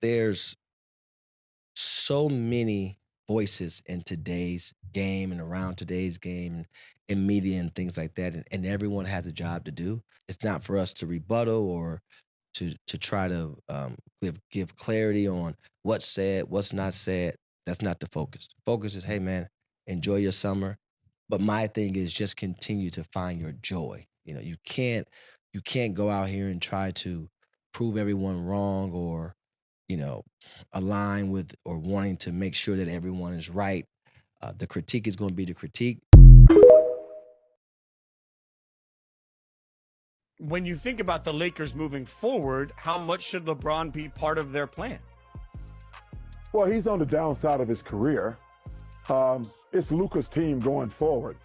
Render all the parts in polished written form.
there's so many voices in today's game and around today's game and media and things like that, and everyone has a job to do. It's not for us to rebuttal or to try to give clarity on what's said, what's not said. That's not the focus. Focus is, hey man, enjoy your summer. But my thing is just continue to find your joy. You can't go out here and try to prove everyone wrong or you know align with or wanting to make sure that everyone is right. The critique is going to be the critique. When you think about the Lakers moving forward, how much should LeBron be part of their plan? Well, he's on the downside of his career. It's Luka's team going forward.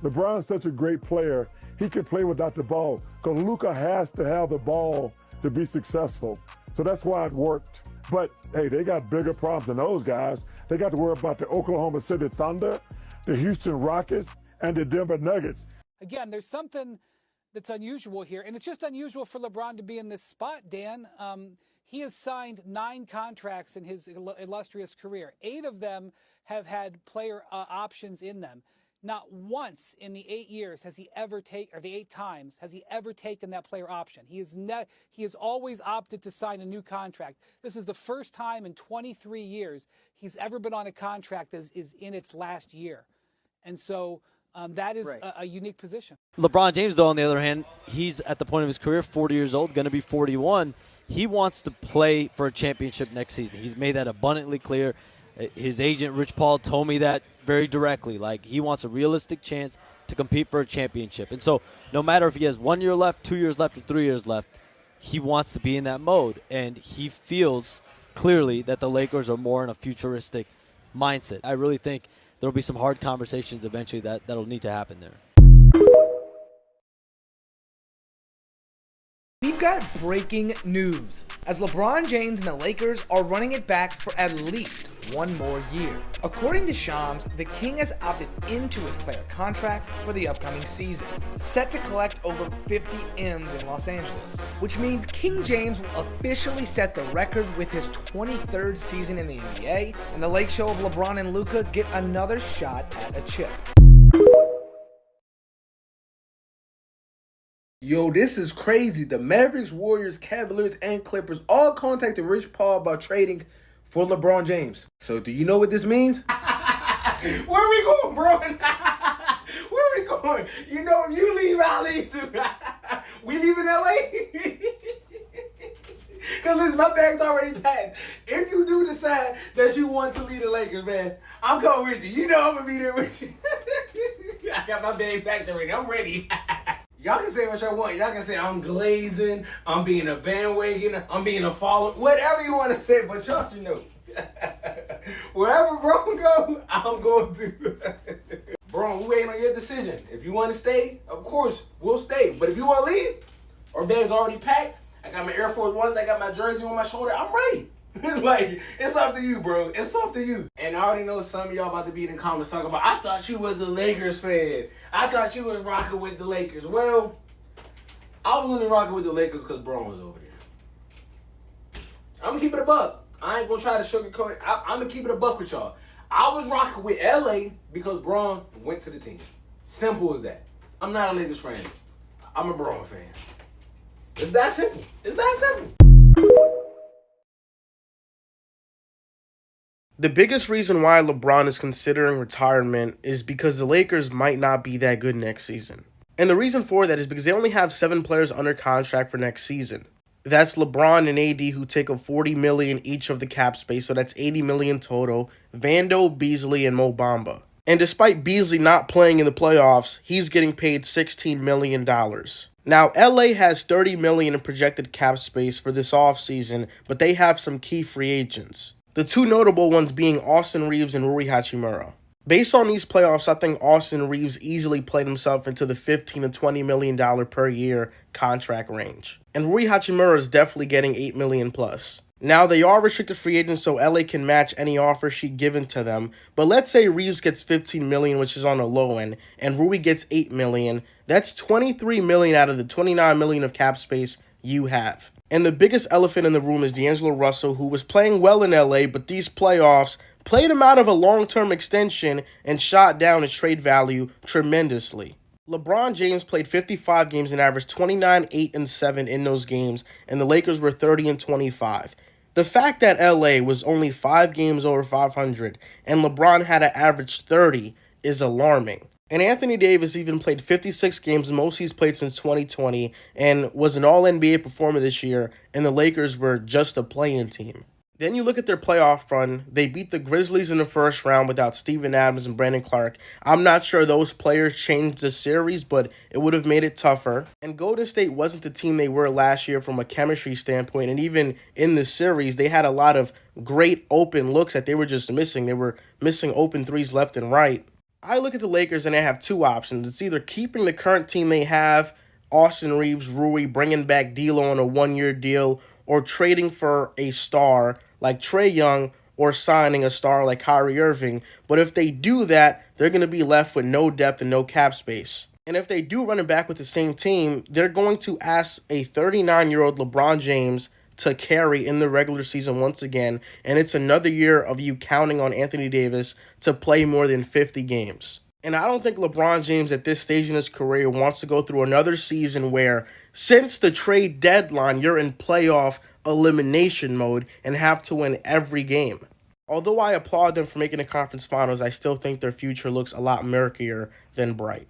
LeBron's such a great player, he can play without the ball because Luka has to have the ball to be successful. So that's why it worked. But hey, they got bigger problems than those guys. They got to worry about the Oklahoma City Thunder, the Houston Rockets, and the Denver Nuggets. Again, there's something that's unusual here, and it's just unusual for LeBron to be in this spot, Dan. He has signed 9 contracts in his illustrious career. 8 of them have had player options in them. Not once in the 8 years has he ever taken, or the 8 times has he ever taken that player option. He has always opted to sign a new contract. This is the first time in 23 years he's ever been on a contract that is in its last year, and so that is a unique position. LeBron James, though, on the other hand, he's at the point of his career, 40 years old, going to be 41. He wants to play for a championship next season. He's made that abundantly clear. His agent, Rich Paul, told me that very directly. Like, he wants a realistic chance to compete for a championship. And so no matter if he has 1 year left, 2 years left, or 3 years left, he wants to be in that mode. And he feels clearly that the Lakers are more in a futuristic mindset. I really think there will be some hard conversations eventually that'll need to happen there. We've got breaking news, as LeBron James and the Lakers are running it back for at least 1 more year. According to Shams, the King has opted into his player contract for the upcoming season, set to collect over 50 M's in Los Angeles, which means King James will officially set the record with his 23rd season in the NBA, and the Lake Show of LeBron and Luka get another shot at a chip. Yo, this is crazy. The Mavericks, Warriors, Cavaliers, and Clippers all contacted Rich Paul about trading for LeBron James. So do you know what this means? Where are we going, bro? Where are we going? You know, if you leave, I'll leave too. We leave in LA? Because listen, my bag's already packed. If you do decide that you want to leave the Lakers, man, I'm coming with you. You know I'm going to be there with you. I got my bag packed already. I'm ready. Y'all can say what y'all want. Y'all can say I'm glazing, I'm being a bandwagon, I'm being a follower, whatever you want to say, but y'all should know. Wherever bro go, I'm going to. Bro, we waiting on your decision. If you want to stay, of course, we'll stay. But if you want to leave, our bag's already packed. I got my Air Force Ones, I got my jersey on my shoulder, I'm ready. Like, it's up to you, bro. It's up to you. And I already know some of y'all about to be in the comments talking about, I thought you was a Lakers fan. I thought you was rocking with the Lakers. Well, I was only rocking with the Lakers because Braun was over there. I'm going to keep it a buck. I ain't going to try to sugarcoat it. I'm going to keep it a buck with y'all. I was rocking with LA because Braun went to the team. Simple as that. I'm not a Lakers fan. I'm a Braun fan. It's that simple. It's that simple. The biggest reason why LeBron is considering retirement is because the Lakers might not be that good next season. And the reason for that is because they only have 7 players under contract for next season. That's LeBron and AD, who take up $40 million each of the cap space, so that's $80 million total, Vando, Beasley, and Mo Bamba. And despite Beasley not playing in the playoffs, he's getting paid $16 million. Now, LA has $30 million in projected cap space for this offseason, but they have some key free agents. The 2 notable ones being Austin Reeves and Rui Hachimura. Based on these playoffs, I think Austin Reeves easily played himself into the $15 to $20 million per year contract range. And Rui Hachimura is definitely getting $8 million plus. Now, they are restricted free agents, so LA can match any offer sheet given to them. But let's say Reeves gets $15 million, which is on the low end, and Rui gets $8 million. That's $23 million out of the $29 million of cap space you have. And the biggest elephant in the room is D'Angelo Russell, who was playing well in LA, but these playoffs played him out of a long-term extension and shot down his trade value tremendously. LeBron James played 55 games and averaged 29, 8, and 7 in those games, and the Lakers were 30 and 25. The fact that LA was only 5 games over 500 and LeBron had an average 30 is alarming. And Anthony Davis even played 56 games, the most he's played since 2020, and was an All-NBA performer this year, and the Lakers were just a play-in team. Then you look at their playoff run. They beat the Grizzlies in the first round without Steven Adams and Brandon Clark. I'm not sure those players changed the series, but it would have made it tougher. And Golden State wasn't the team they were last year from a chemistry standpoint, and even in the series, they had a lot of great open looks that they were just missing. They were missing open threes left and right. I look at the Lakers and they have two options. It's either keeping the current team they have, Austin Reeves, Rui, bringing back D'Lo on a one-year deal, or trading for a star like Trae Young or signing a star like Kyrie Irving. But if they do that, they're going to be left with no depth and no cap space. And if they do run it back with the same team, they're going to ask a 39-year-old LeBron James to carry in the regular season once again, and it's another year of you counting on Anthony Davis to play more than 50 games. And I don't think LeBron James at this stage in his career wants to go through another season where, since the trade deadline, you're in playoff elimination mode and have to win every game. Although I applaud them for making the conference finals, I still think their future looks a lot murkier than bright.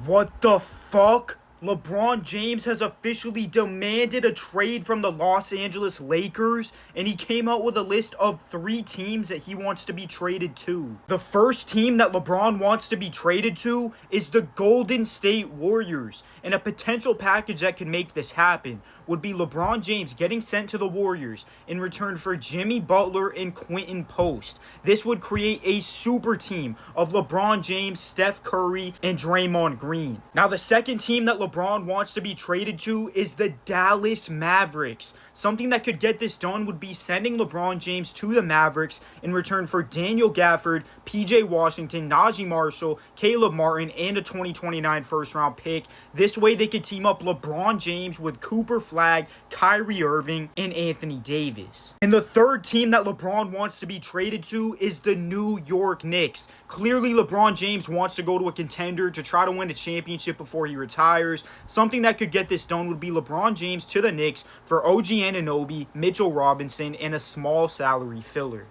What the fuck? LeBron James has officially demanded a trade from the Los Angeles Lakers, and he came out with a list of 3 teams that he wants to be traded to. The first team that LeBron wants to be traded to is the Golden State Warriors, and a potential package that could make this happen would be LeBron James getting sent to the Warriors in return for Jimmy Butler and Quentin Post. This would create a super team of LeBron James, Steph Curry, and Draymond Green. Now, the second team that LeBron wants to be traded to is the Dallas Mavericks. Something that could get this done would be sending LeBron James to the Mavericks in return for Daniel Gafford, PJ Washington, Najee Marshall, Caleb Martin, and a 2029 first-round pick. This way they could team up LeBron James with Cooper Flagg, Kyrie Irving, and Anthony Davis. And the third team that LeBron wants to be traded to is the New York Knicks. Clearly, LeBron James wants to go to a contender to try to win a championship before he retires. Something that could get this done would be LeBron James to the Knicks for OG Anunoby, Mitchell Robinson, and a small salary filler.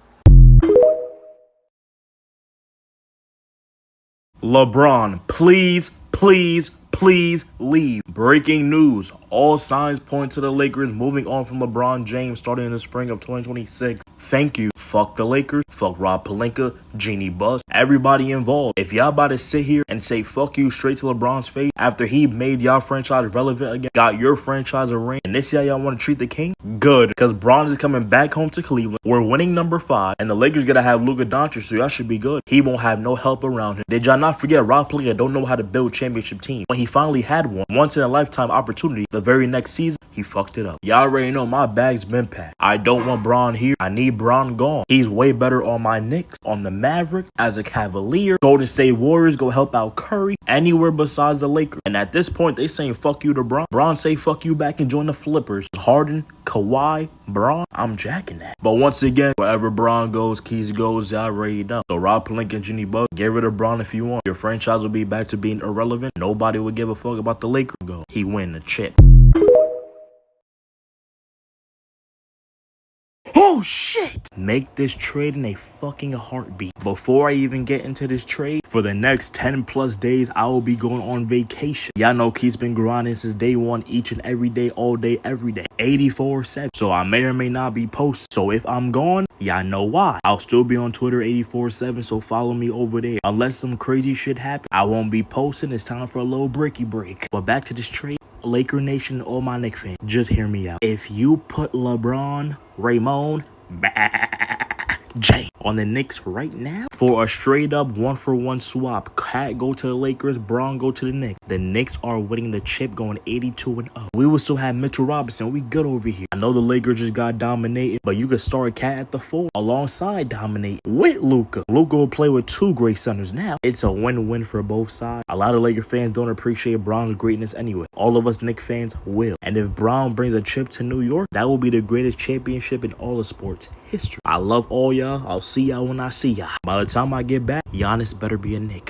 LeBron, please leave. Breaking news. All signs point to the Lakers moving on from LeBron James starting in the spring of 2026. Thank you. Fuck the Lakers. Fuck Rob Pelinka, Jeannie Buss, everybody involved. If y'all about to sit here and say fuck you straight to LeBron's face after he made y'all franchise relevant again, got your franchise a ring, and this year y'all want to treat the king? Good, because Bron is coming back home to Cleveland. We're winning number 5, and the Lakers gotta have Luka Doncic, so y'all should be good. He won't have no help around him. Did y'all not forget Rob Pelinka don't know how to build championship teams? When he finally had one, once in a lifetime opportunity, the very next season, he fucked it up. Y'all already know my bag's been packed. I don't want Bron here. I need Bron gone. He's way better on my Knicks, on the Mavericks, as a Cavalier. Golden State Warriors go help out Curry, anywhere besides the Lakers. And at this point, they saying fuck you to Bron. Bron say fuck you back and join the Flippers. Harden, Kawhi, Bron, I'm jacking that. But once again, wherever Bron goes, Keys goes, y'all already know. So Rob Pelinka and Jeannie Buss, get rid of Bron if you want. Your franchise will be back to being irrelevant. Nobody would give a fuck about the Lakers go. He win the chip. Oh shit! Make this trade in a fucking heartbeat. Before I even get into this trade, for the next 10 plus days, I will be going on vacation. Y'all know Keith's been grinding since day one, each and every day, all day, every day, 84/7. So I may or may not be posting. So if I'm gone, y'all know why. I'll still be on Twitter 84/7, so follow me over there. Unless some crazy shit happens, I won't be posting. It's time for a little breaky break. But back to this trade. Laker Nation, all my Knicks fans, just hear me out. If you put LeBron, Raymond, J on the Knicks right now for a straight up 1-for-1 swap. Cat go to the Lakers, Braun go to the Knicks. The Knicks are winning the chip, going 82-0. We will still have Mitchell Robinson. We good over here. I know the Lakers just got dominated, but you could start Cat at the 4 alongside dominate with Luka. Luka will play with 2 great centers now. It's a win-win for both sides. A lot of Laker fans don't appreciate Braun's greatness anyway. All of us Knicks fans will. And if Braun brings a chip to New York, that will be the greatest championship in all of sports history. I love all y'all. I'll see y'all when I see y'all. By the time I get back, Giannis better be a Knick.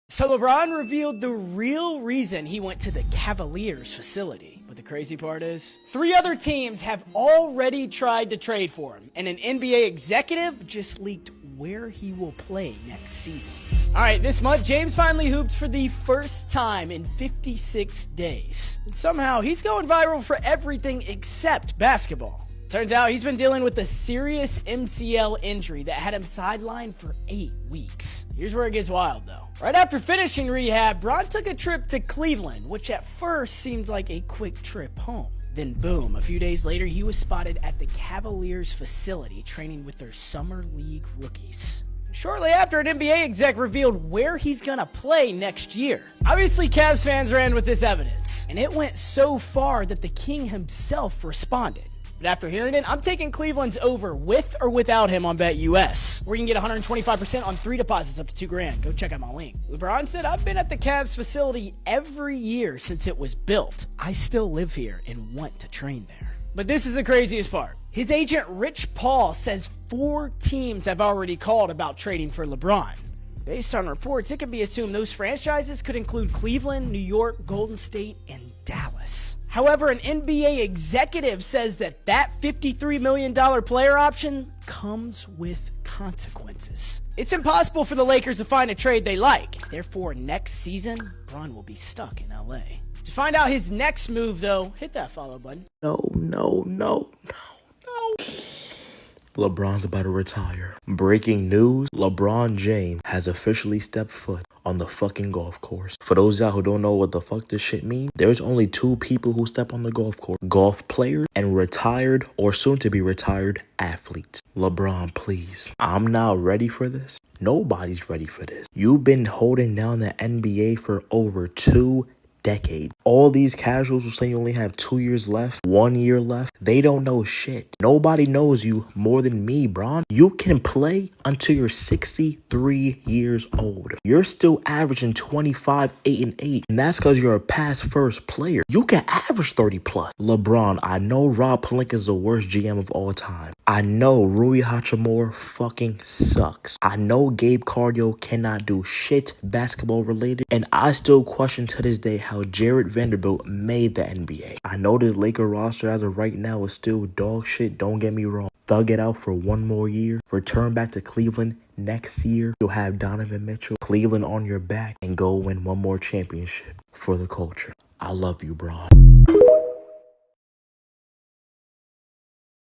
So LeBron revealed the real reason he went to the Cavaliers facility. But the crazy part is, 3 other teams have already tried to trade for him, and an NBA executive just leaked where he will play next season. All right, this month, James finally hooped for the first time in 56 days. And somehow, he's going viral for everything except basketball. Turns out he's been dealing with a serious MCL injury that had him sidelined for 8 weeks. Here's where it gets wild, though. Right after finishing rehab, Bron took a trip to Cleveland, which at first seemed like a quick trip home. Then boom, a few days later, he was spotted at the Cavaliers facility training with their summer league rookies. Shortly after, an NBA exec revealed where he's gonna play next year. Obviously, Cavs fans ran with this evidence, and it went so far that the King himself responded. But after hearing it, I'm taking Cleveland's over with or without him on BetUS, where you can get 125% on 3 deposits up to $2,000. Go check out my link. LeBron said, I've been at the Cavs facility every year since it was built. I still live here and want to train there. But this is the craziest part. His agent, Rich Paul, says 4 teams have already called about trading for LeBron. Based on reports, it can be assumed those franchises could include Cleveland, New York, Golden State, and Dallas. However, an NBA executive says that $53 million player option comes with consequences. It's impossible for the Lakers to find a trade they like. Therefore, next season, Bron will be stuck in LA. To find out his next move, though, hit that follow button. No. LeBron's about to retire. Breaking news, LeBron James has officially stepped foot on the fucking golf course. For those y'all who don't know what the fuck this shit means, there's only 2 people who step on the golf course. Golf players and retired or soon to be retired athletes. LeBron, please. I'm not ready for this. Nobody's ready for this. You've been holding down the NBA for over 2 decade. All these casuals who say you only have 2 years left, 1 year left, they don't know shit. Nobody knows you more than me, Bron. You can play until you're 63 years old. You're still averaging 25, 8, and 8. And that's because you're a past first player. You can average 30 plus. LeBron, I know Rob Pelinka is the worst GM of all time. I know Rui Hachimura fucking sucks. I know Gabe Cardio cannot do shit basketball related. And I still question to this day how Jared Vanderbilt made the NBA. I know this Laker roster as of right now is still dog shit, don't get me wrong. Thug it out for 1 more year. Return back to Cleveland next year. You'll have Donovan Mitchell, Cleveland on your back, and go win 1 more championship for the culture. I love you, Bron.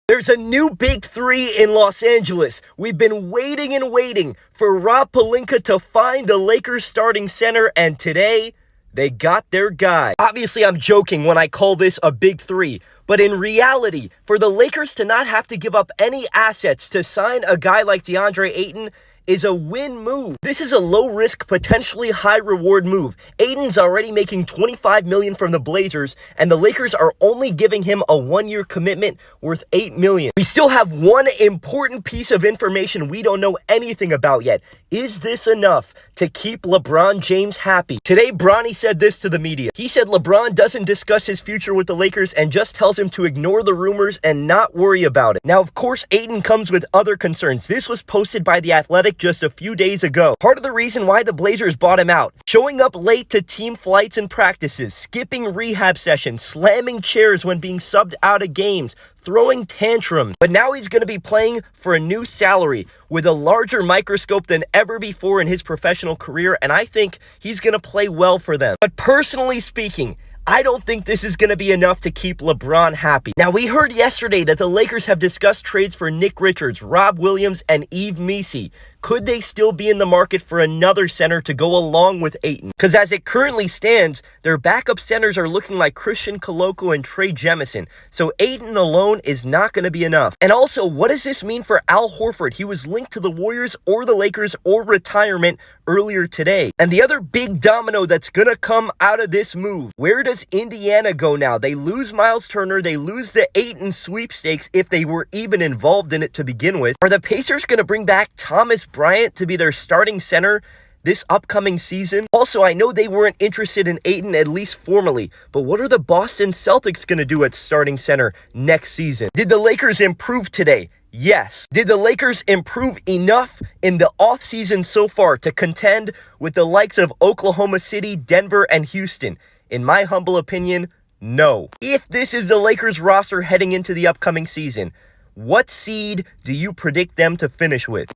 There's a new Big 3 in Los Angeles. We've been waiting and waiting for Rob Pelinka to find the Lakers starting center, and today, they got their guy. Obviously, I'm joking when I call this a Big 3, but in reality, for the Lakers to not have to give up any assets to sign a guy like DeAndre Ayton is a win move. This is a low-risk, potentially high-reward move. Ayton's already making $25 million from the Blazers, and the Lakers are only giving him a 1-year commitment worth $8 million. We still have one important piece of information we don't know anything about yet. Is this enough to keep LeBron James happy? Today, Bronny said this to the media. He said LeBron doesn't discuss his future with the Lakers and just tells him to ignore the rumors and not worry about it. Now, of course, Ayton comes with other concerns. This was posted by The Athletic just a few days ago. Part of the reason why the Blazers bought him out: showing up late to team flights and practices, skipping rehab sessions, slamming chairs when being subbed out of games, throwing tantrums. But now he's going to be playing for a new salary with a larger microscope than ever before in his professional career, and I think he's going to play well for them. But personally speaking, I don't think this is going to be enough to keep LeBron happy. Now, we heard yesterday that the Lakers have discussed trades for Nick Richards, Rob Williams, and Yves Missi. could they still be in the market for another center to go along with Ayton? Because as it currently stands, their backup centers are looking like Christian Koloko and Trey Jemison. So Ayton alone is not going to be enough. And also, what does this mean for Al Horford? He was linked to the Warriors or the Lakers or retirement earlier today. And the other big domino that's going to come out of this move, where does Indiana go now? They lose Miles Turner. They lose the Ayton sweepstakes if they were even involved in it to begin with. Are the Pacers going to bring back Thomas Bryant to be their starting center this upcoming season? Also, I know they weren't interested in Ayton, at least formally, but what are the Boston Celtics going to do at starting center next season? Did the Lakers improve today? Yes. Did the Lakers improve enough in the offseason so far to contend with the likes of Oklahoma City, Denver, and Houston? In my humble opinion, no. If this is the Lakers roster heading into the upcoming season, what seed do you predict them to finish with?